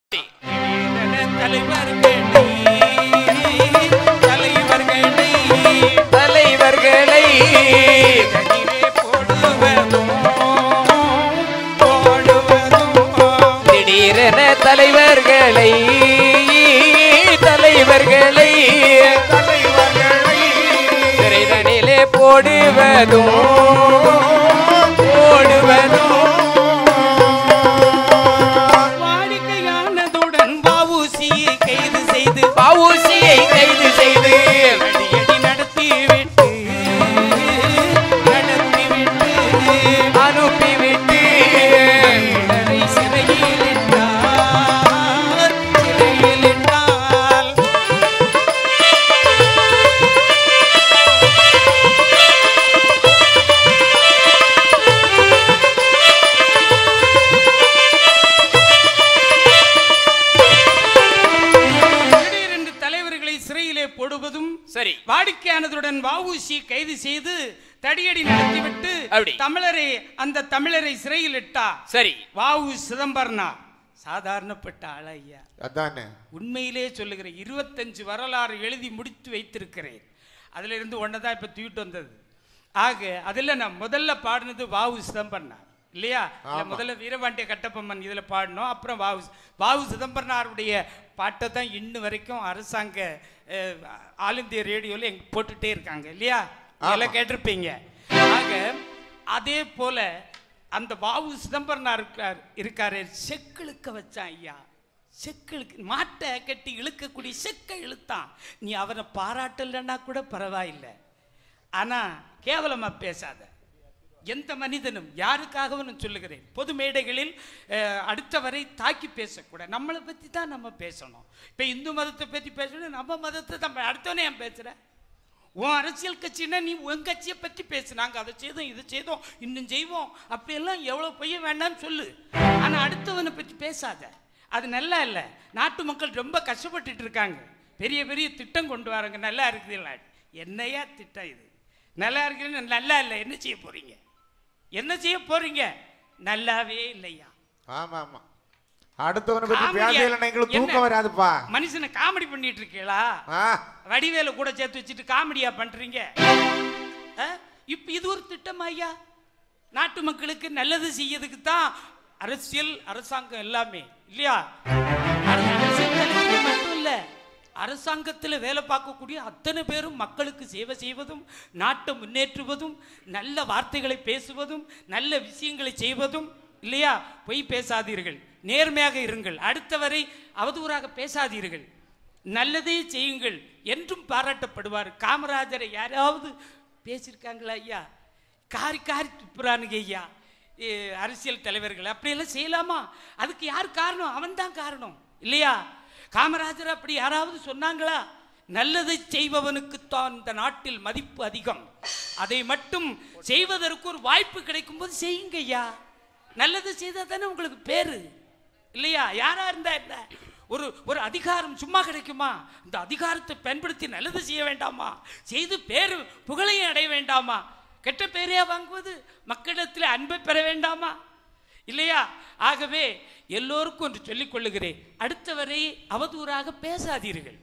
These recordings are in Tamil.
தலைவர்களை திடீரென தலைவர்களை சிறைதனிலே போடுவதும் வாடிக்கையானதுடன் வஉசியை கைது செய்து நடத்திவிட்டு அனுப்பிவிட்டு சிறையில் போடுவதும் சரி. வாடிக்கையானதுடன் வஉசி கைது செய்து தடியடி நடத்திவிட்டு அந்த தமிழரை சிறையில் இட்டா. சரி. வஉ சிதம்பரனார் சாதாரணப்பட்ட ஆள் ஐயா. அதானே உண்மையிலே சொல்லுகிறேன். 25 வரலாறு எழுதி முடித்து வைத்திருக்கிறேன். அதுல இருந்து ஒன்னதான் இப்ப தூக்கிட்டு வந்தது. ஆக அதுல நான் முதல்ல பாடினது வஉ சிதம்பரனார் இல்லையா? முதல்ல வீரபாண்டிய கட்டபொம்மன் இதுல பாடணும். அப்புறம் வஉ சிதம்பரனாருடைய பாட்டை தான் இன்னும் வரைக்கும் அரசாங்க ஆல் இந்தியா ரேடியோல எங்க போட்டுட்டே இருக்காங்க இல்லையா? எல்லாம் கேட்டிருப்பீங்க. ஆக அதே போல அந்த வஉ சிதம்பரனார் இருக்காரு. செக்கிழுக்க வச்சான் ஐயா. செக்கிழுக்கு மாட்டை கட்டி இழுக்கக்கூடிய செக்கை இழுத்தான். நீ அவனை பாராட்டலன்னா கூட பரவாயில்லை. ஆனா கேவலமா பேசாத. எந்த மனிதனும் யாருக்காகவும் சொல்லுகிறேன், பொது மேடைகளில் அடுத்தவரை தாக்கி பேசக்கூடாது. நம்மளை பற்றி தான் நம்ம பேசணும். இப்போ இந்து மதத்தை பற்றி பேசணும், நம்ம மதத்தை தான். அடுத்தவனே ஏன் பேசுகிற? உன் அரசியல் கட்சின்னா நீ உன் கட்சியை பற்றி பேசு. நாங்கள் அதை செய்தோம், இது செய்தோம், இன்னும் செய்வோம், அப்படியெல்லாம் எவ்வளோ பொய்ய வேண்டாம்னு சொல்லு. ஆனால் அடுத்தவனை பற்றி பேசாத. அது நல்லா இல்லை. நாட்டு மக்கள் ரொம்ப கஷ்டப்பட்டுட்டு இருக்காங்க. பெரிய பெரிய திட்டம் கொண்டு வராங்க. நல்லா இருக்குதுல்ல. என்னையா திட்டம் இது? நல்லா இருக்குன்னு நல்லா இல்லை. என்ன செய்ய போறீங்க? என்ன செய்ய போறீங்க? நல்லாவே இல்லையா? ஆமா ஆமா. அடுத்தவனை பத்தி பேசல நீங்களுக்கு தூக்கம் வராதுப்பா. மனுஷனை காமெடி பண்ணிட்டு இருக்கீங்களா? வடிவேல கூட சேர்த்து வச்சுட்டு காமெடியா பண்றீங்க. இப்ப இது ஒரு திட்டம் ஐயா. நாட்டு மக்களுக்கு நல்லது செய்யறதுக்கு தான் அரசியல் அரசாங்கம் எல்லாமே இல்லையா? அரசியல் மட்டும் இல்ல, அரசாங்கத்தில் வேலை பார்க்கக்கூடிய அத்தனை பேரும் மக்களுக்கு சேவை செய்வதும், நாட்டை முன்னேற்றுவதும், நல்ல வார்த்தைகளை பேசுவதும், நல்ல விஷயங்களை செய்வதும் இல்லையா? பொய் பேசாதீர்கள், நேர்மையாக இருங்கள், அடுத்தவரை அவதூறாக பேசாதீர்கள், நல்லதே செய்யுங்கள் என்றும் பாராட்டப்படுவார். காமராஜரை யாராவது பேசியிருக்காங்களா ஐயா? காரி காரி துப்புறானுங்க ஐயா அரசியல் தலைவர்கள். அப்படியெல்லாம் செய்யலாமா? அதுக்கு யார் காரணம்? அவன் தான் காரணம் இல்லையா? காமராஜர் அப்படி யாராவது சொன்னாங்களா? நல்லதை செய்பவனுக்குத்தான் இந்த நாட்டில் மதிப்பு அதிகம். அதை மட்டும் செய்வதற்கு ஒரு வாய்ப்பு கிடைக்கும் போது செய்யுங்க ஐயா. நல்லது செய்தா தானே உங்களுக்கு பேரு இல்லையா? யாரா இருந்தா என்ன? ஒரு அதிகாரம் சும்மா கிடைக்குமா? இந்த அதிகாரத்தை பயன்படுத்தி நல்லது செய்ய வேண்டாமா? செய்து பேரு புகழையும் அடைய வேண்டாமா? கெட்ட பேரையா வாங்குவது? மக்களிடத்தில் அன்பை பெற வேண்டாமா? இல்லையா? ஆகவே எல்லோருக்கும் ஒன்று சொல்லிக் கொள்ளுகிறேன், அடுத்தவரை அவதூறாக பேசாதீர்கள்,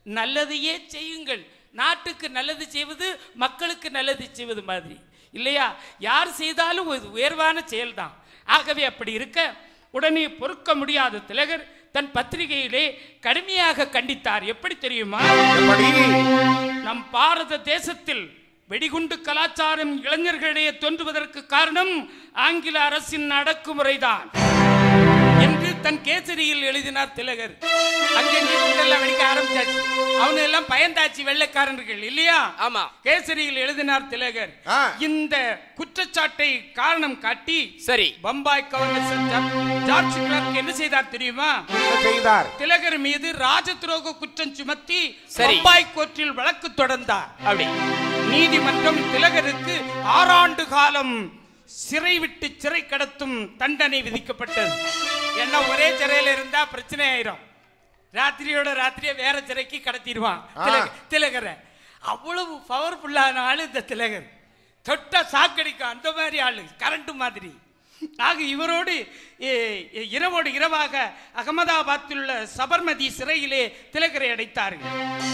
நல்லதையே செய்யுங்கள். நாட்டுக்கு நல்லது செய்வது மக்களுக்கு நல்லது செய்வது மாதிரி இல்லையா? யார் செய்தாலும் ஒரு உயர்வான செயல்தான். ஆகவே அப்படி இருக்க உடனே பொறுக்க முடியாத திலகர் தன் பத்திரிகையிலே கடுமையாக கண்டித்தார். எப்படி தெரியுமா? நம் பாரத தேசத்தில் வெடிகுண்டு கலாச்சாரம் இளைஞர்களிடையே தோன்றுவதற்கு காரணம் ஆங்கில அரசின் அடக்குமுறைதான் என்று தன் கேசரியில் எழுதினார் திலகர். அங்கே குண்டெல்லாம் வெடிக்க ஆரம்பிச்சாச்சு. அவனு எல்லாம் பயந்தாச்சு வெள்ளைக்காரர்கள் இல்லையா? ஆமா. கேசரியில் எழுதினார் திலகர். இந்த குற்றச்சாட்டை காரணம் காட்டி சரி பம்பாய் கவர்னர் ஜார்ஜ் கிளார்க் என்ன செய்தார் தெரியுமா? திலகர் மீது ராஜ துரோக குற்றம் சுமத்தி பம்பாய் கோர்ட்டில் வழக்கு தொடர்ந்தார். அப்படி நீதிமன்றம் திலகருக்கு 6 ஆண்டு காலம் சிறை விட்டு சிறை கடத்தும் தண்டனை விதிக்கப்பட்டது. என்ன ஒரே சிறையில் இருந்தா பிரச்சனை ஆயிரும். ராத்திரியோட ராத்திரியே வேற சிறைக்கு கடத்திடுவான் திலகரை. அவ்வளவு பவர்ஃபுல்லான ஆளு இந்த திலகர். தொட்ட சாக்கடிக்கும் அந்த மாதிரி ஆளு, கரண்ட் மாதிரி. ஆக இவரோடு இரவோடு இரவாக அகமதாபாத்தில் உள்ள சபர்மதி சிறையிலே திலகரை அடைத்தார்கள்.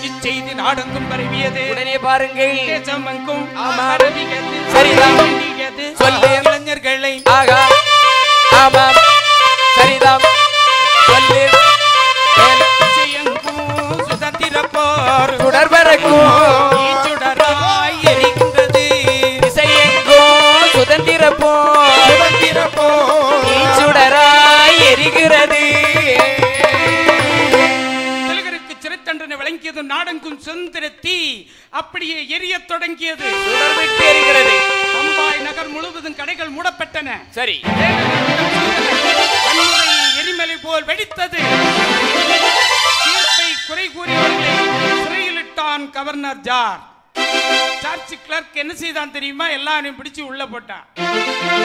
இச்செய்தி நாடெங்கும் பரவியது. உடனே பாருங்கள், தேசமெங்கும் ஆமா. பரவியது. சரிதான். பரவியது. சொல்லு. இளைஞர்களை ஆகா ஆமாம் சரிதாம் சொல்லு. திசையெங்கும் சுதந்திர போர் சுடர்பறக்கும் சுடராய் எரிகின்றது. திசையெங்கும் சுதந்திர சுடராய் எரிகிறது. திலகருக்கு சிறை தண்டனை வழங்கியது. நாடெங்கும் சுதந்திர தீ அப்படியே எரிய தொடங்கியது. சுடர்விட்டு எரிகிறது. பம்பாய் நகர் முழுவதும் கடைகள் மூடப்பட்டன. சரி, வன்முறை எரிமலை போல் வெடித்தது. தீர்ப்பை குறை கூறியவர்களை சிறையிலிட்டான் கவர்னர் ஜார்ஜ் கிளர்க். என்ன செய்தான் தெரியுமா? எல்லாரையும் பிடிச்சு உள்ள போட்டான்.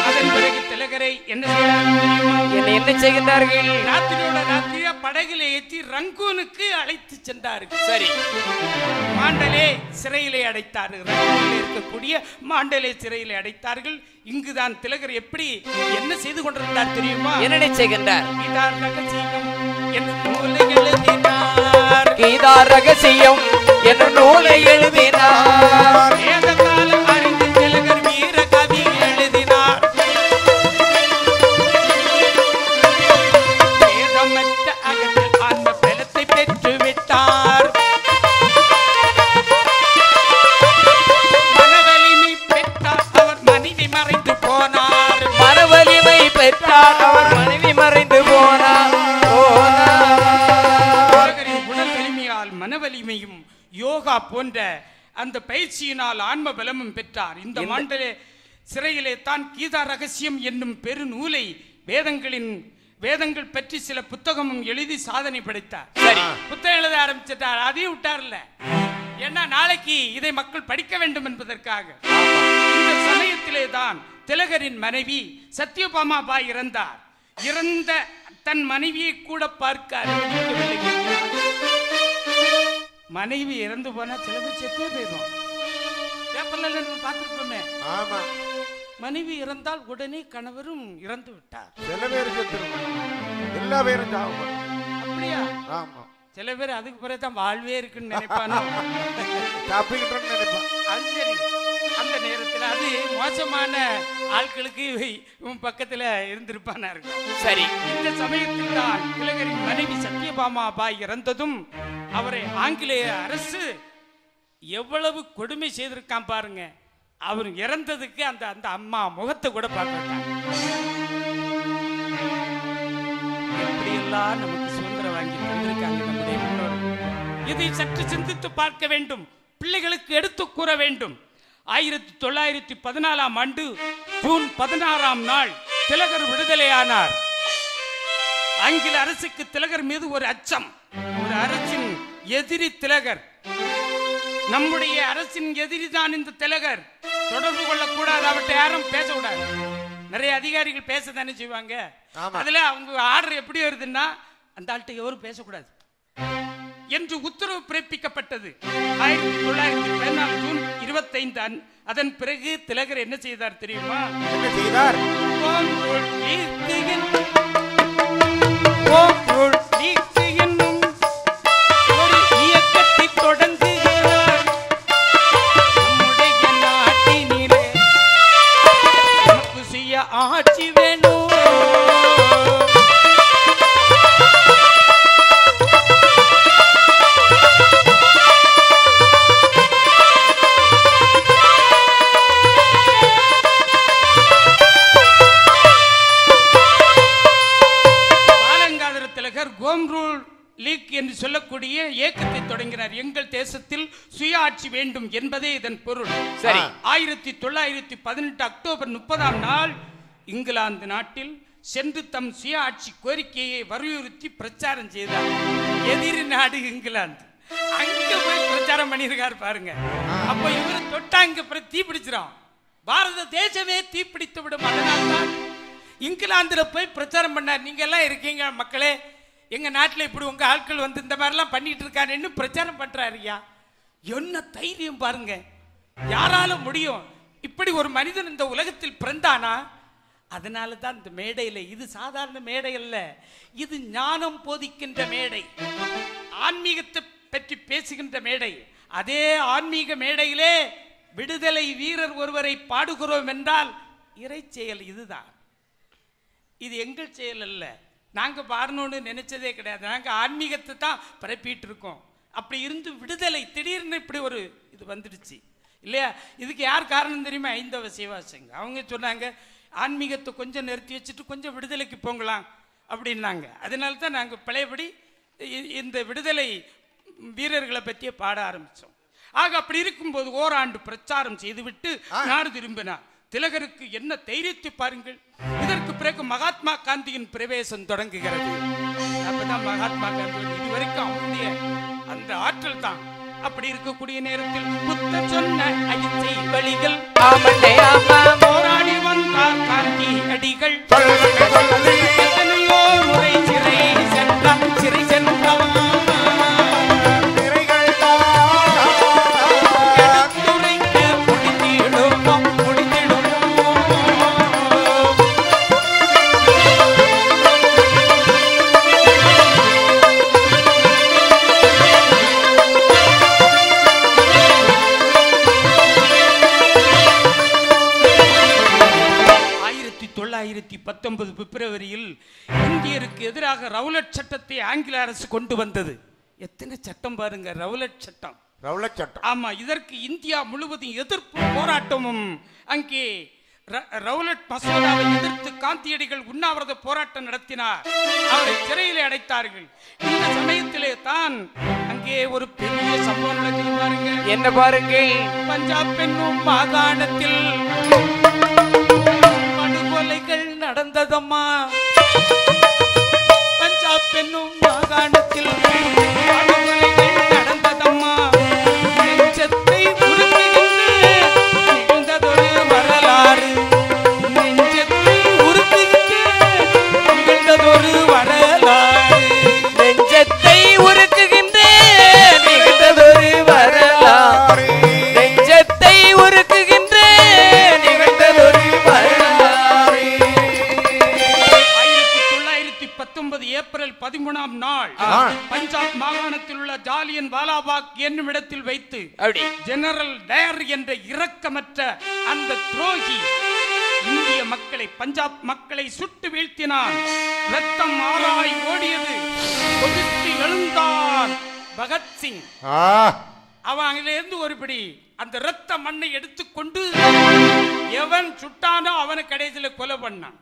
அதன் பிறகு திலகரை என்ன என்ன செய்கின்றார்கள்? ராத்திரியோட ராத்திரியா படகுல ஏற்றி ரங்கூனுக்கு அழைத்து சென்றார்கள். சரி, மாண்டலே சிறையிலே அடைத்தார்கள். ரங்கூனில் இருக்கக்கூடிய மாண்டலே சிறையிலே அடைத்தார்கள். இங்குதான் திலகர் எப்படி என்ன செய்து கொண்டிருந்தார் தெரியுமா? என்ன செய்கின்றார்? கீதார் ரகசியம் என்ன நூலை எழுதினார். கீதார் ரகசியம் என்ன நூலை எழுதினார். வேத காலம் அறிந்து திலகர் வீர கவி எழுதினார். வேதமற்ற அகத்தில் ஆன்ம பலத்தை பெற்று விட்டார். மனவலிமை பெற்றார். அவர் மனைவி மறைந்து போனார். மனவலிமை பெற்றார். அவர் மனைவி மறைந்து போனார். திலகரின் உடல் வலிமையால் மனவலிமையும் யோகா போன்ற அந்த பயிற்சியினால் ஆன்ம பலமும் பெற்றார். இந்த மாண்டலே சிறையிலே தான் கீதா ரகசியம் என்னும் பெருநூலை வேதங்கள் பற்றி சில புத்தகமும் எழுதி சாதனை படைத்தார். சரி, புத்தகம் எழுத ஆரம்பிச்சிட்டார். அதையும் விட்டார்ல. ஏன்னா நாளைக்கு இதை மக்கள் படிக்க வேண்டும் என்பதற்காக. இந்த சமயத்திலே தான் திலகரின் மனைவி சத்யபாமா பாய் இறந்தார். இறந்த தன் மனைவியை கூட பார்க்க அனுமதிக்கவில்லை. மனைவி இறந்து போனா சில பேர் செத்தே போயிடும். பேப்பர்ல பார்த்திருப்போமே. ஆமா, மனைவி இறந்தால் உடனே கணவரும் இறந்து விட்டார். சில பேர் செத்துருவாங்க, எல்லா பேரும் சாகும். அப்படியா? ஆமா, சில பேர் அதுக்கு பிறகு தான் வாழ்வே இருக்குன்னு நினைப்பானோ. தப்பிக்கிட்டோம்னு நினைப்பான். அது சரி. அந்த நேரத்தில் அது மோசமான ஆட்களுக்கு இவன் பக்கத்துல இருந்திருப்பானா இருக்கும். சரி, இந்த சமயத்தில் தான் திலகரின் மனைவி சத்யபாமா பாய் இறந்ததும் அவரை ஆங்கிலேய அரசு எவ்வளவு கொடுமை செய்திருக்கான் பாருங்க. அவர் இறந்ததுக்கு அந்த அந்த அம்மா முகத்தை கூட பார்க்க எப்படியெல்லாம் நமக்கு சுதந்திரம் வாங்கி தந்திருக்காங்க நம்முடைய முன்னோர்கள். இதை சற்று சிந்தித்து பார்க்க வேண்டும். பிள்ளைகளுக்கு எடுத்து கூற வேண்டும். 1914ஆம் ஆண்டு ஜூன் 16ஆம் நாள் திலகர் விடுதலையானார். ஆங்கில அரசுக்கு திலகர் மீது ஒரு அச்சம். ஒரு அரசின் எதிரி திலகர். நம்முடைய அரசின் எதிரி தான் இந்த திலகர். தொடர்பு கொள்ளக்கூடாது. அவர்கிட்ட யாரும் பேசக்கூடாது. நிறைய அதிகாரிகள் பேச தானே செய்வாங்க. அதுல அவங்க ஆர்டர் எப்படி வருதுன்னா அந்த ஆள்கிட்ட எவரும் பேசக்கூடாது என்று உத்தரவு பிறப்பிக்கப்பட்டது. 1914 ஜூன் 25. அதன் பிறகு திலகர் என்ன செய்தார் தெரியுமா? என்ன செய்தார்? ஒரு இயக்கத்தை தொடங்குகிறார். நம்முடைய நாட்டினிலே நமக்கு சுய ஆட்சி வேணும். ஹோம் ரூல் லீக் என்று சொல்லக்கூடிய இயக்கத்தை தொடங்கினார். எங்கள் தேசத்தில் சுய ஆட்சி வேண்டும் என்பதே இதன் பொருள். சரி. 1918 அக்டோபர் 30ஆம் நாள் இங்கிலாந்து நாட்டில் சென்று தம் சுய ஆட்சி கோரிக்கையை வலியுறுத்தி பிரச்சாரம் செய்தார். எதிரி நாடு இங்கிலாந்து. அங்க போய் பிரச்சாரம் பண்ணியிருக்காரு பாருங்க. அப்ப இவரு தொட்டாங்க தீ பிடிச்சிடும். பாரத தேசமே தீ பிடித்து விடும். அதனால்தான் இங்கிலாந்துல போய் பிரச்சாரம் பண்ணார். நீங்க எல்லாம் இருக்கீங்க மக்களே, எங்க நாட்டில் இப்படி உங்க ஆட்கள் வந்து இந்த மாதிரிலாம் பண்ணிட்டு இருக்காருன்னு பிரச்சாரம் பண்றாருயா. என்ன தைரியம் பாருங்க. யாரால முடியும்? இப்படி ஒரு மனிதன் இந்த உலகத்தில் பிறந்தானா? அதனால தான் இந்த மேடையில், இது சாதாரண மேடை அல்ல, இது ஞானம் போதிக்கின்ற மேடை, ஆன்மீகத்தை பற்றி பேசுகின்ற மேடை. அதே ஆன்மீக மேடையிலே விடுதலை வீரர் ஒருவரை பாடுகிறோம் என்றால் இறை செயல். இதுதான், இது எங்கள் செயல் அல்ல. நாங்கள் பாடணும்னு நினைச்சதே கிடையாது. நாங்கள் ஆன்மீகத்தை தான் பரப்பிட்டு இருக்கோம். அப்படி இருந்து விடுதலை திடீர்னு இப்படி ஒரு இது வந்துடுச்சு இல்லையா? இதுக்கு யார் காரணம் தெரியுமா? ஐந்தவ சிவாசங்க. அவங்க சொன்னாங்க, ஆன்மீகத்தை கொஞ்சம் நிறுத்தி வச்சுட்டு கொஞ்சம் விடுதலைக்கு போங்கலாம் அப்படின்னாங்க. அதனால தான் நாங்கள் பழையபடி இந்த விடுதலை வீரர்களை பற்றியே பாட ஆரம்பித்தோம். ஆக அப்படி இருக்கும்போது ஓராண்டு பிரச்சாரம் செய்துவிட்டு நாடு திரும்பினார். திலகருக்கு என்ன தைரியத்தை பாருங்கள். இதற்கு பிறகு மகாத்மா காந்தியின் பிரவேசம் தொடங்குகிறது. அப்பதான் மகாத்மா காந்தி இதுவரைக்கும் அவருடைய அந்த ஆற்றல் தான். அப்படி இருக்கக்கூடிய நேரத்தில் புத்த சொன்ன அகிம்சை வழிகள் போராடி வந்தார் காந்தி அடிகள். எத்தனையோ முறை சிறை சென்றார். பிப்ரவரியில் இந்தியருக்கு எதிராக ரவுலட் சட்டத்தை ஆங்கில அரசு கொண்டு வந்தது. எத்தனை சட்டம் பாருங்க, ரவுலட் சட்டம். ரவுலட் சட்டம், ஆமா. இதற்கு இந்தியா முழுவதும் எதிர்ப்பு போராட்டமும். அங்கே ரவுலட் மசோதாவை எதிர்த்து காந்தியடிகள் உண்ணாவிரத போராட்டம் நடத்தினார். அவரை சிறையிலே அடைத்தார்கள். இந்த சமயத்திலே தான் அங்கே ஒரு பெரிய சம்பவம் நடக்குது பாருங்க. என்ன பாருங்க? பஞ்சாப் என்னும் மாகாணத்தில் படுகொலைகள் நடந்ததம்மா. பஞ்சாப் என்னும் மாகாணத்தில் படுகொலைகள் நடந்ததம்மா. நெஞ்சத்தை உருக்குகின்ற நிகழ்ந்ததொரு வரலாறு. நெஞ்சத்தை உருக்குகின்ற நிகழ்ந்ததொரு வரலாறு. நெஞ்சத்தை உருக்குகின்ற நிகழ்ந்ததொரு வரலாறு. நெஞ்சத்தை உருக்குகின்ற நிகழ்ந்ததொரு வரலாறு. 1919 ஏப்ரல் 13ஆம் நாள் பஞ்சாப் மாகாணத்தில் உள்ள ஜாலியன் வாலாபாக் என்னும் இடத்தில் வைத்து ஜெனரல் டயர் என்ற இரக்கமற்ற அந்த துரோகி இந்திய மக்களை, பஞ்சாப் மக்களை சுட்டு வீழ்த்தினான். ரத்தம் ஆறாய் ஓடியது. கொதித்து எழுந்தான் பகத்சிங். அவன் அங்கிலிருந்து ஒருபடி அந்த ரத்த மண்ணை எடுத்துக்கொண்டு எவன் சுட்டானோ அவனை கடைசியில் கொலை பண்ணான்.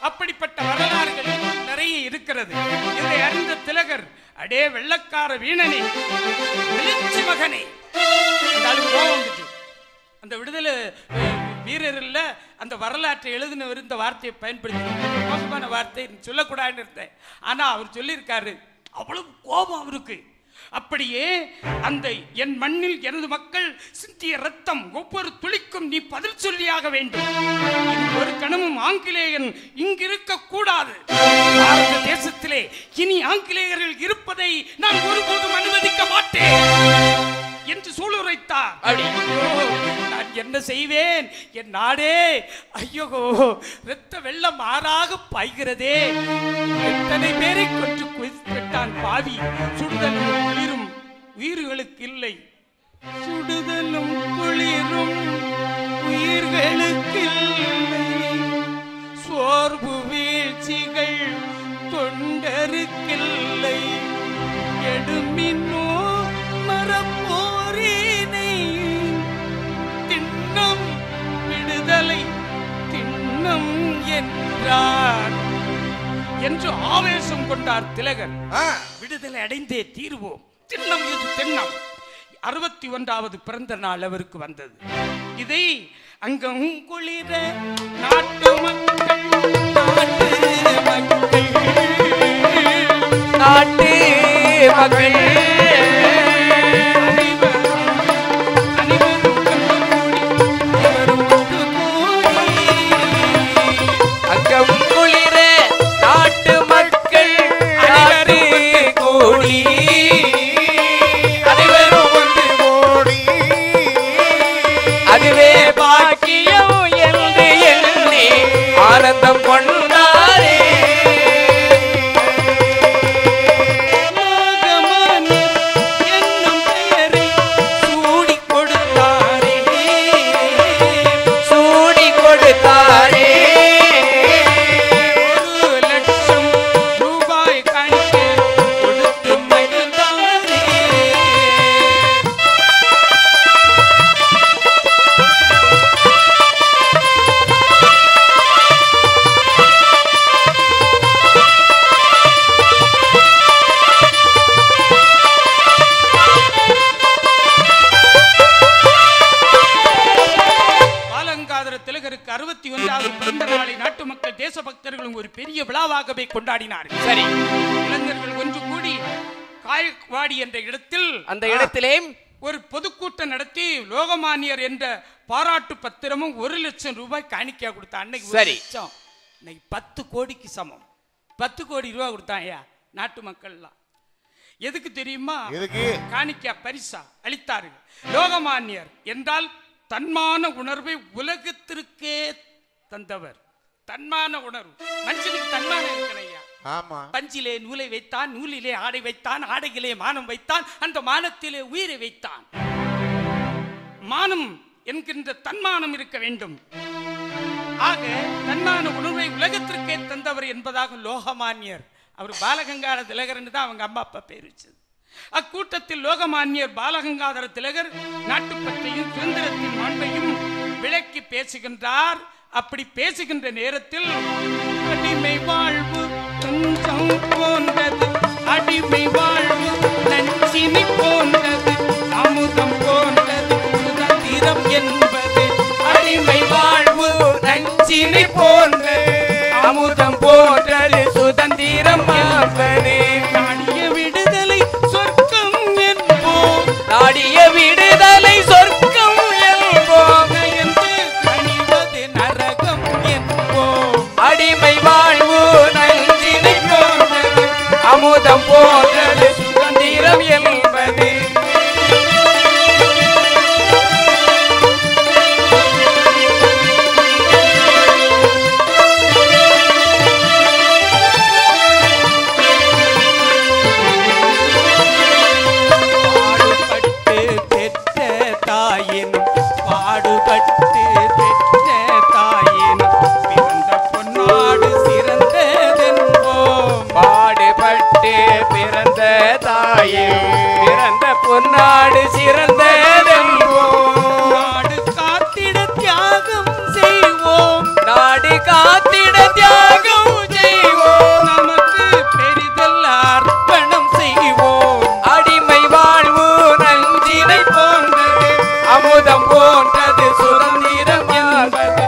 அப்படிப்பட்ட வரலாறுகள் நிறைய இருக்கிறது. இதை அறிந்த திலகர், அடே வெள்ளக்கார வீணனே, எழுச்சி மகனே, அந்த விடுதலை வீரர்ல அந்த வரலாற்றை எழுதினவர் இந்த வார்த்தையை பயன்படுத்தி, மோசமான வார்த்தை சொல்லக்கூடாதுன்னு இருந்தேன். ஆனா அவர் சொல்லியிருக்காரு, அவ்வளவு கோபம் அவருக்கு. அப்படியே அந்த என் மண்ணில் எனது மக்கள் சிந்திய ரத்தம் ஒவ்வொரு துளிக்கும் நீ பதில் சொல்லியாக வேண்டும். ஒரு கணமும் ஆங்கிலேயன் இங்கிருக்க கூடாது. பாரத தேசத்திலே இனி ஆங்கிலேயர்கள் இருப்பதை நான் ஒருபோதும் அனுமதிக்க மாட்டேன் என்று சூளுரைத்தார். நான் என்ன செய்வேன்? என் நாடே ஐயோ இரத்த வெள்ளம் ஆறாக பாய்கிறதே. எத்தனை பேரை கொன்று குவித்தான் பாவி. சுடுதலும் குளிரும் உயிர்களுக்கு இல்லை. சுடுதலும் குளிரும் உயிர்களுக்கு இல்லை. சோர்வு வீழ்ச்சிகள் தொண்டருக்கில்லை. எடுமின்னோ மரப்போரினை திண்ணம் விடுதலை திண்ணம் என்றார் என்று ஆவேசம் கொண்டார் திலகர். விடுதலை அடைந்தே தீர்வோம், திண்ணம் இது திண்ணம். 61வது பிறந்த நாள் அவருக்கு வந்தது. இதை அங்கம் குளிர நாட்டு மக்கள் நாட்டு மக்கள் அங்கம் குளிர நாட்டு மக்கள் அனைவரும் கூடி அனைவரும் ஒன்று கூடி அதுவே பாக்கியம் என்று எண்ணி விழாவை கொண்டாடினார்கள். சரி, இளைஞர்கள் ஒன்று கூடி காயவாடி என்ற இடத்தில் அந்த இடத்திலே ஒரு பொதுக்கூட்டம் நடத்தி லோகமானியர் என்ற பாராட்டு பத்திரமும் 1 லட்சம் ரூபாய் காணிக்கையா கொடுத்தான். அன்னைக்கு 1 லட்சம், இன்னைக்கு 10 கோடிக்கு சமம். 10 கோடி ரூபாய் கொடுத்தாங்க நாட்டு மக்கள்லாம். எதுக்கு தெரியுமா? காணிக்கையா பரிசா அளித்தார்கள். லோகமானியர் என்றால் தன்மான உணர்வை உலகத்திற்கே தந்தவர். தன்மான உணர்வு, மனுஷனுக்கு தன்மானம் இருக்கிறையா. பஞ்சிலே நூலை வைத்தான், நூலிலே ஆடை வைத்தான், ஆடையிலே மானம் வைத்தான், அந்த மானத்திலே உயிரை வைத்தான். மானம் என்கின்ற தன்மானம் இருக்க வேண்டும். ஆக தன்மான உணர்வை உலகத்திற்கே தந்தவர் என்பதாக லோகமானியர். அவர் பாலகங்காதர திலகர் தான் அவங்க அம்மா அப்பா பேர் வச்சது. அக்கூட்டத்தில் லோகமானியர் பாலகங்காதர திலகர் நாட்டுப்பற்றையும் சுதந்திரத்தின் மாண்பையும் விளக்கி பேசுகின்றார். அப்படி பேசுகின்ற நேரத்தில் அடிமை வாழ்வு கொஞ்சம் போன்றது, அடிமை வாழ்வு நஞ்சினி போன்றது, அமுதம் போன்றது சுதந்திரம் என்பது. அடிமை வாழ்வு நஞ்சினி போன்றது, அமுதம் போன்றது சுதந்திரம் என்பது. நாடிய விடுதலை சொர்க்கம் என்போம், நாடிய விடுதலை சொர்க்கம் என்போம் என்று கனிவது நரகம் என்போம். அடிமை வாழ்வு நஞ்சினை போன்றது, அமுதம் போன்றது சுதந்திரம் என்பது. நாடு சிறந்ததென்போம், நாடு காத்திட தியாகம் செய்வோம், நாடு காத்திட தியாகம் செய்வோம், நமக்கு பெரிதல்ல அர்ப்பணம் செய்வோம். அடிமை வாழ்வு நஞ்சினை போன்றது, அமுதம் போன்றது சுதந்திரம் என்பது.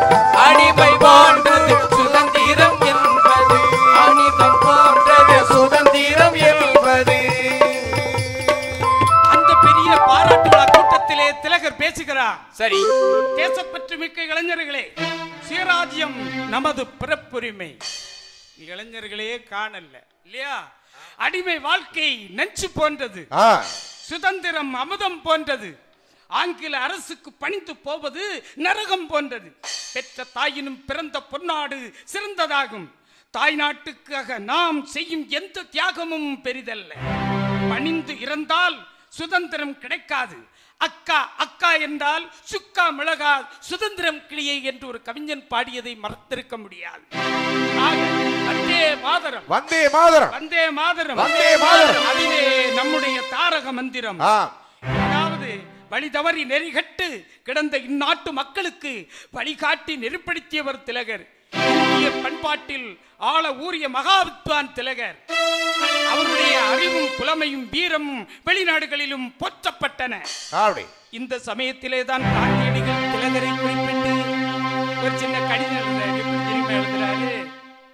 அடிமை போன்றது சுதந்திரம் என்பது, அமுதம் போன்றது சுதந்திரம் என்பது. பாராட்டு விழா கூட்டத்திலே திலகர் பேசுகிறார். சரி, தேசப்பற்று மிக்க இளைஞர்களே, சுயராஜ்யம் நமது பிறப்புரிமை. இளைஞர்களே காணல இல்லையா? அடிமை வாழ்க்கை நஞ்சு போன்றது, சுதந்திரம் அமுதம் போன்றது, ஆங்கில அரசுக்கு பணிந்து போவது நரகம் போன்றது. பெற்ற தாயினும் பிறந்த பொன்னாடு சிறந்ததாகும். தாய் நாட்டுக்காக நாம் செய்யும் எந்த தியாகமும் பெரிதல்ல. பணிந்து இறந்தால் சுதந்திரம் கிடைக்காது. அக்கா அக்கா என்றால் சுக்கா மிளகா சுதந்திரம் கிளியை என்று ஒரு கவிஞன் பாடியதை மறந்திருக்க முடியாது. வந்தே மாதரம், வந்தே மாதரம், வந்தே மாதரம், வந்தே மாதரம், அதிலே நம்முடைய தாரக மந்திரம். அதாவது வழி தவறி நெறிகட்டு கிடந்த இந்நாட்டு மக்களுக்கு வழிகாட்டி நெருப்படுத்தியவர் திலகர். இந்திய பண்பாட்டில் ஆள ஊறிய மகாவித்வான் திலகர். அவருடைய அறிவும் புலமையும் வீரமும் வெளிநாடுகளிலும் போற்றப்பட்டன. இந்த சமயத்திலே தான் காந்தியடிகள் திலகரை குறிப்பிட்டு ஒரு சின்ன கடிதம் எழுதுறாரு.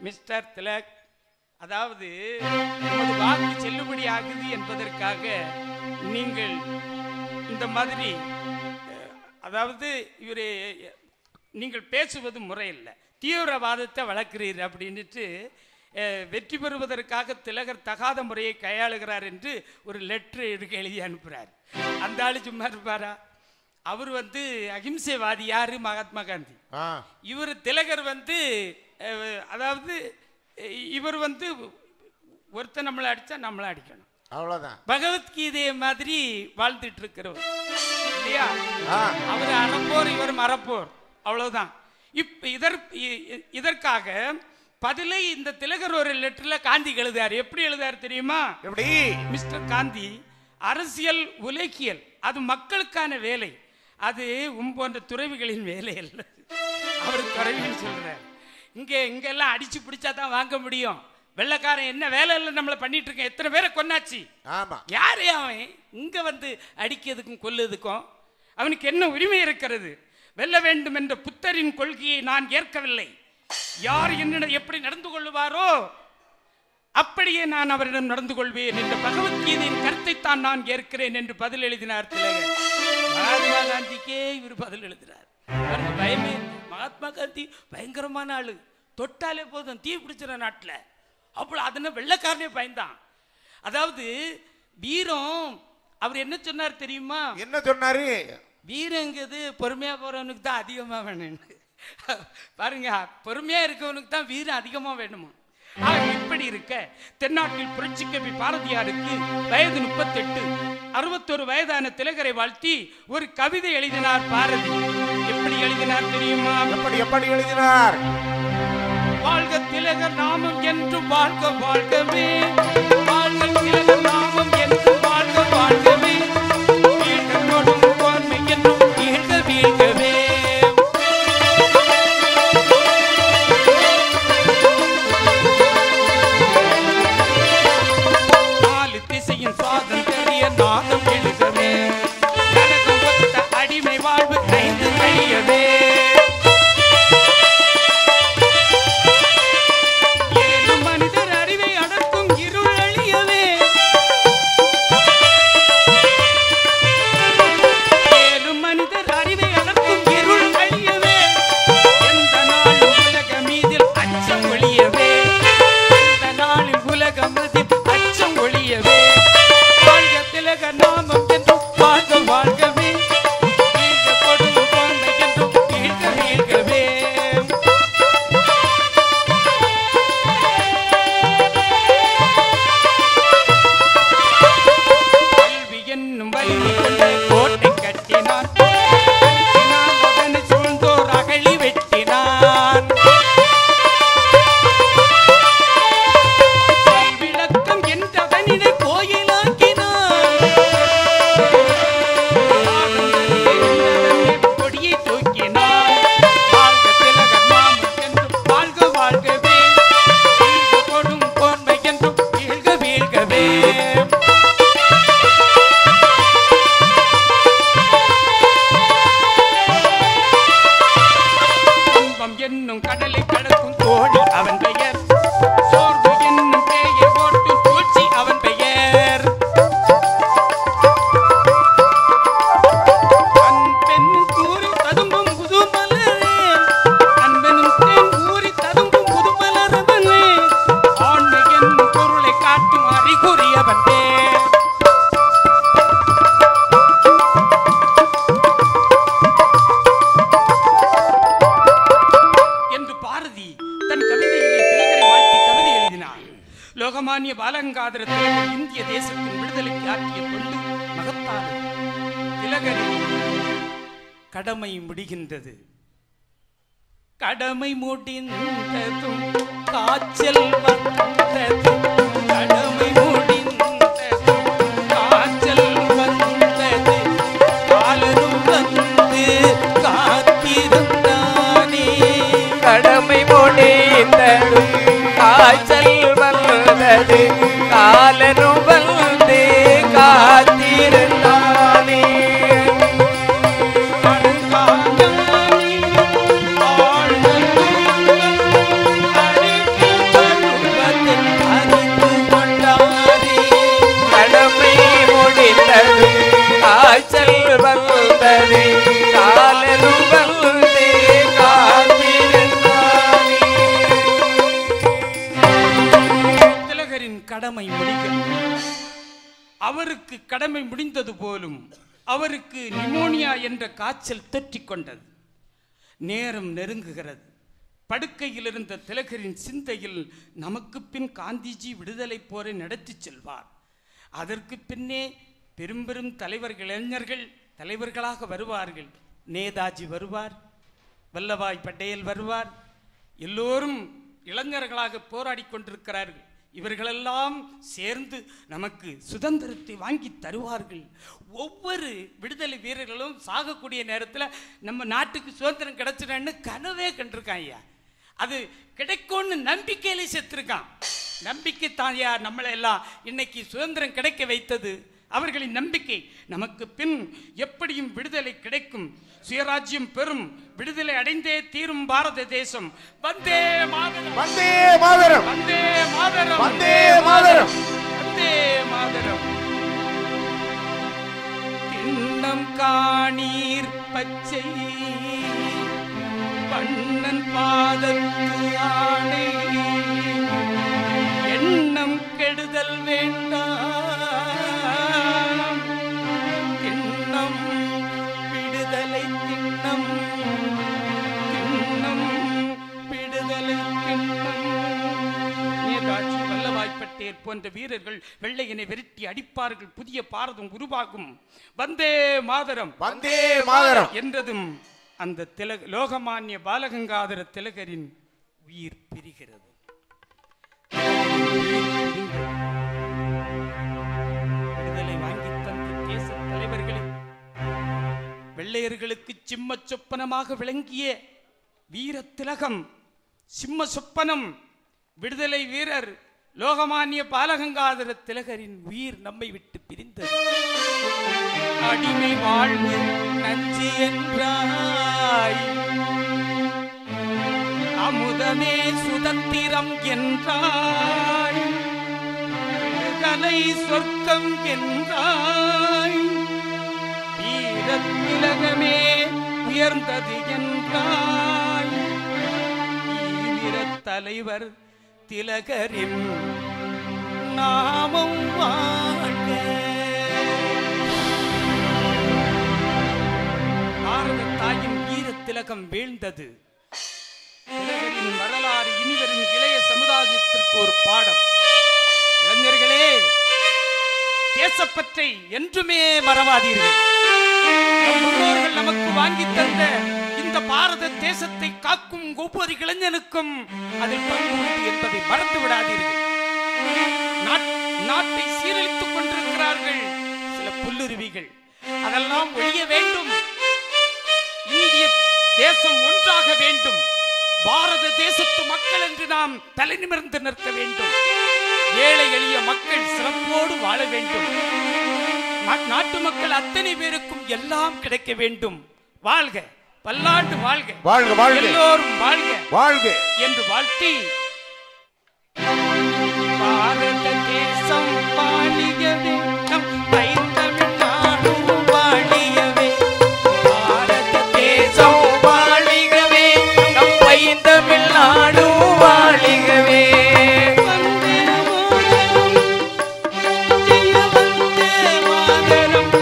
மிஸ்டர் திலக், அதாவது நமது வாக்கு செல்லுபடி ஆகுது என்பதற்காக நீங்கள் இந்த மாதிரி, அதாவது இவரு நீங்கள் பேசுவது முறையில்லை, தீவிரவாதத்தை வளர்க்கிறீர் அப்படின்ட்டு வெற்றி பெறுவதற்காக திலகர் தகாத முறையை கையாளுகிறார் என்று ஒரு லெட்டர் எழுதி அனுப்புகிறார். அந்த ஆளு சும்மா இருப்பாரா? அவர் அகிம்சைவாதி. யாரு? மகாத்மா காந்தி. இவர் திலகர் அதாவது இவர் ஒருத்தர் நம்மளை அடிச்சா நம்மளை அடிக்கணும், அவ்வளவுதான். பகவத்கீதையை மாதிரி வாழ்ந்துட்டு இருக்கிறவர் இல்லையா? அவர் அறப்போர், இவர் மறப்போர், அவ்வளவுதான். இதற்காக பதிலை இந்த திலகர் ஒரு லெட்டர்ல காந்தி எழுதார். எப்படி எழுதார் தெரியுமா? மிஸ்டர் காந்தி, அரசியல் உலகியல் அது மக்களுக்கான வேலை, அது போன்ற துறவிகளின் வேலை அல்ல. அவர் துறவின்னு சொல்றார். இங்கெல்லாம் அடிச்சு பிடிச்சாதான் வாங்க முடியும். வெள்ளக்காரன் என்ன வேலை இல்லை நம்மளை பண்ணிட்டு இருக்கேன். எத்தனை பேரை கொன்னாச்சு? யாரே அவன் இங்க அடிக்கிறதுக்கும் கொல்லுறதுக்கும்? அவனுக்கு என்ன உரிமை இருக்கிறது? வெல்ல வேண்டும் என்ற புத்தரின் கொள்கையை நான் ஏற்கவில்லை. யார் என்ன எப்படி நடந்து கொள்ளுவாரோ அப்படியே நான் அவரிடம் நடந்து கொள்வேன் என்ற பகவத்கீதையின் கருத்தைத்தான் நான் ஏற்கிறேன் என்று பதில் எழுதினார் திலகர். மகாத்மா காந்திக்கே இவர் பதில் எழுதினார். பயமே, மகாத்மா காந்தி பயங்கரமான ஆளு, தொட்டாலே போதும் தீ பிடிச்சிட நாட்டில். அப்போ அதன வெள்ளக்காரனே பயந்தான். அதாவது வீரம், அவர் என்ன சொன்னார் தெரியுமா? என்ன சொன்னாரு? வீரங்கிறது பொறுமையா போறவனுக்கு தான் அதிகமா வேணும். பாருங்க, பொறுமையா இருக்கவனுக்கு தான் வீரம் அதிகமா வேணுமா. இப்படி இருக்க தென்னாட்டில் புரட்சிக்கவி பாரதியாருக்கு வயது 38. 61 வயதான திலகரை வாழ்த்தி ஒரு கவிதை எழுதினார் பாரதி. எப்படி எழுதினார் தெரியுமா? எப்படி எழுதினார்? வாழ்க திலகர் நாமம் என்று வாழ்க வாழ்கவே, வாழ்க திலகர் நாமம் என்று வாழ்க வாழ்கவே, வீழ்க கொடும் கோன்மை என்றும் வீழ்க வீழ்கவே. நாலு திசையின் சுவாதந்திரிய நாதம் எழுகவே, நரகம் ஒத்த அடிமை வாழ்வு ஐந்து கழியவே, லோகமானிய பாலங்காதர திலகர் இந்திய தேசத்தின் விடுதலைக்கு ஆற்றிய தொண்டு மகத்தானது. திலகரின் கடமை முடிகின்றது. கடமை முடிந்ததும் காய்ச்சல் வந்ததும், கடமை முடிந்ததும் காய்ச்சல் வந்தது, காலனும் வந்து காத்திருந்தானே. கடமை முடிந்ததும் காய்ச்சல் வந்தது, காலனும் வந்து காத்திருந்தானே. கடமை முடிந்ததும் காய்ச்சல் வந்தது, காலனும் வந்து காத்திருந்தானே. திலகரின் கடமை முடிகிறது. அவருக்கு கடமை முடிந்தது போலும் அவருக்கு நிமோனியா என்ற காய்ச்சல் தொற்றிக் கொண்டது. நேரம் நெருங்குகிறது. படுக்கையில் இருந்த திலகரின் சிந்தையில் நமக்கு பின் காந்திஜி விடுதலை போரை நடத்தி செல்வார், அதற்கு பின்னே பெரும் பெரும் தலைவர்கள், இளைஞர்கள் தலைவர்களாக வருவார்கள். நேதாஜி வருவார், வல்லபாய் பட்டேல் வருவார், எல்லோரும் இளைஞர்களாக போராடி கொண்டிருக்கிறார்கள். இவர்களெல்லாம் சேர்ந்து நமக்கு சுதந்திரத்தை வாங்கி தருவார்கள். ஒவ்வொரு விடுதலை வீரர்களும் சாகக்கூடிய நேரத்தில் நம்ம நாட்டுக்கு சுதந்திரம் கிடைச்சிடன்னு கனவே கண்டிருக்கான் ஐயா. அது கிடைக்கும்னு நம்பிக்கையிலே செத்துருக்கான். நம்பிக்கை தான் ஐயா நம்மளை எல்லாம் இன்னைக்கு சுதந்திரம் கிடைக்க வைத்தது. அவர்களின் நம்பிக்கை நமக்கு பின் எப்படியும் விடுதலை கிடைக்கும், சுயராஜ்யம் பெறும், விடுதலை அடைந்தே தீரும் பாரத தேசம். வந்தே மாதரம், வந்தே மாதரம், வந்தே மாதரம், வந்தே மாதரம், வந்தே மாதரம். திண்ணம் காணீர் பச்சை பண்ணன் பாதத்து ஆணை, எண்ணம் கெடுதல் வேண்டாம், திண்ணம் விடுதலை, திண்ணம் திண்ணம் விடுதலை திண்ணம். நேதாஜி, வல்லபாய் பட்டேல் போன்ற வீரர்கள் வெள்ளையனை விரட்டி அடிப்பார்கள், புதிய பாரதம் உருவாகும். வந்தே மாதரம், வந்தே மாதரம் என்றதும் அந்த லோகமான்ய பாலகங்காதர திலகரின் உயிர் பிரிகிறது. விடுதலை வாங்கி தந்த தேச தலைவர்களே, வெள்ளையர்களுக்கு சிம்ம சொப்பனமாக விளங்கிய வீர திலகம், சிம்ம சொப்பனம், விடுதலை வீரர் லோகமான்ய பாலகங்காதர திலகரின் உயிர் நம்மை விட்டு பிரிந்தது. அடிமை வாழ்வு நஞ்சு என்றாய், அமுதமே சுதந்திரம் என்றாய், விடுதலை சொர்க்கம் என்றாய், வீர திலகமே உயர்ந்தது என்றாய், வீர தலைவர் திலகரின் நாமம் வாழ்க. பாரத தாயின் வீர திலகம் வீழ்ந்தது. திலகரின் வரலாறு இனிவரும் இளைய சமுதாயத்திற்கு ஒரு பாடம். இளைஞர்களே, தேசப்பற்றை என்றுமே மறவாதீர்கள். நம் முன்னோர்கள் நமக்கு வாங்கி தந்த இந்த பாரத தேசத்தை காக்கும் ஒவ்வொரு இளைஞனுக்கும் அதில் பங்கு உண்டு என்பதை மறந்து விடாதீர்கள். நாட்டை சீரழித்துக் கொண்டிருக்கிறார்கள் சில புல்லுருவிகள், அதெல்லாம் ஒழிய வேண்டும். இந்திய தேசம் ஒன்றாக வேண்டும். பாரத தேசத்து மக்கள் என்று நாம் தலை நிமிர்ந்து நிற்க வேண்டும். ஏழை எளிய மக்கள் சிறப்போடு வாழ வேண்டும். நாட்டு மக்கள் அத்தனை பேருக்கும் எல்லாம் கிடைக்க வேண்டும். வாழ்க, பல்லாண்டு வாழ்க, வாழ்க, வாழ்க, எல்லோரும் வாழ்க, வாழ்க என்று வாழ்த்தி, பாரத தேசம் வாழியவே, நம் தமிழ்நாடு வாழியவே, பாரத தேசம் வாழிகவே, நம் தமிழ்நாடு வாழிகவே. வந்தே மாதரம், வந்தே மாதரம்,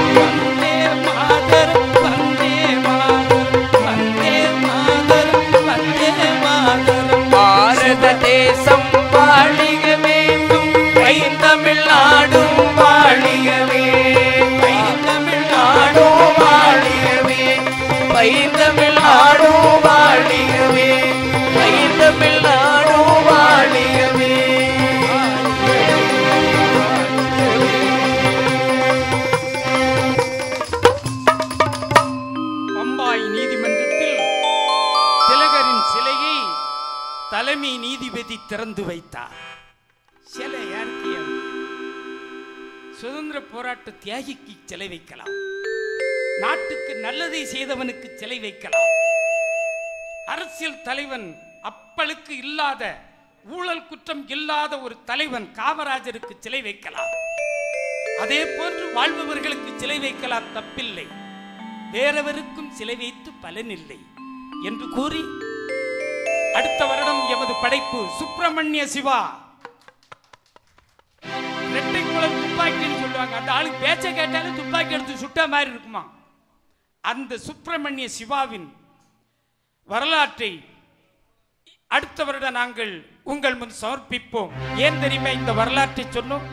வந்தே மாதரம், வந்தே மாதரம், வந்தே மாதரம். பாரத தேசம் வாழிகவே, தமிழ்நாடு வாழிகவே, தமிழ்நாடு வாழிகவே, தமிழ்நாடு வாழிகவே, தமிழ்நாடு வாழிகவே. பம்பாய் நீதிமன்றத்தில் திலகரின் சிலையை தலைமை நீதிபதி திறந்து வைத்தார். சிலை யாருக்கு? சுதந்திர போராட்ட தியாகிக்கு சிலை வைக்கலாம், நாட்டுக்கு நல்லதை செய்தவனுக்கு சிலை வைக்கலாம். அரசியல் தலைவன், அப்பளுக்கு இல்லாத ஊழல் குற்றம் இல்லாத ஒரு தலைவன் காமராஜருக்கு சிலை வைக்கலாம். அதே போன்று வாழ்பவர்களுக்கு சிலை வைக்கலாம், தப்பில்லை. வேறவருக்கும் சிலை வைத்து பலனில்லை என்று கூறி, அடுத்த வருடம் எமது படைப்பு சுப்பிரமணிய சிவா, இரட்டை குளம் துப்பாக்கின்னு சொல்லுவாங்க, அந்த ஆளுக்கு பேச்ச கேட்டாலும் துப்பாக்கி எடுத்து சுட்ட மாதிரி இருக்குமா. அந்த சுப்பிரமணிய சிவாவின் வரலாற்றை அடுத்த வருடம் நாங்கள் உங்கள் முன் சமர்ப்பிப்போம். ஏன் தெரியுமா இந்த வரலாற்றை சொன்னோம்?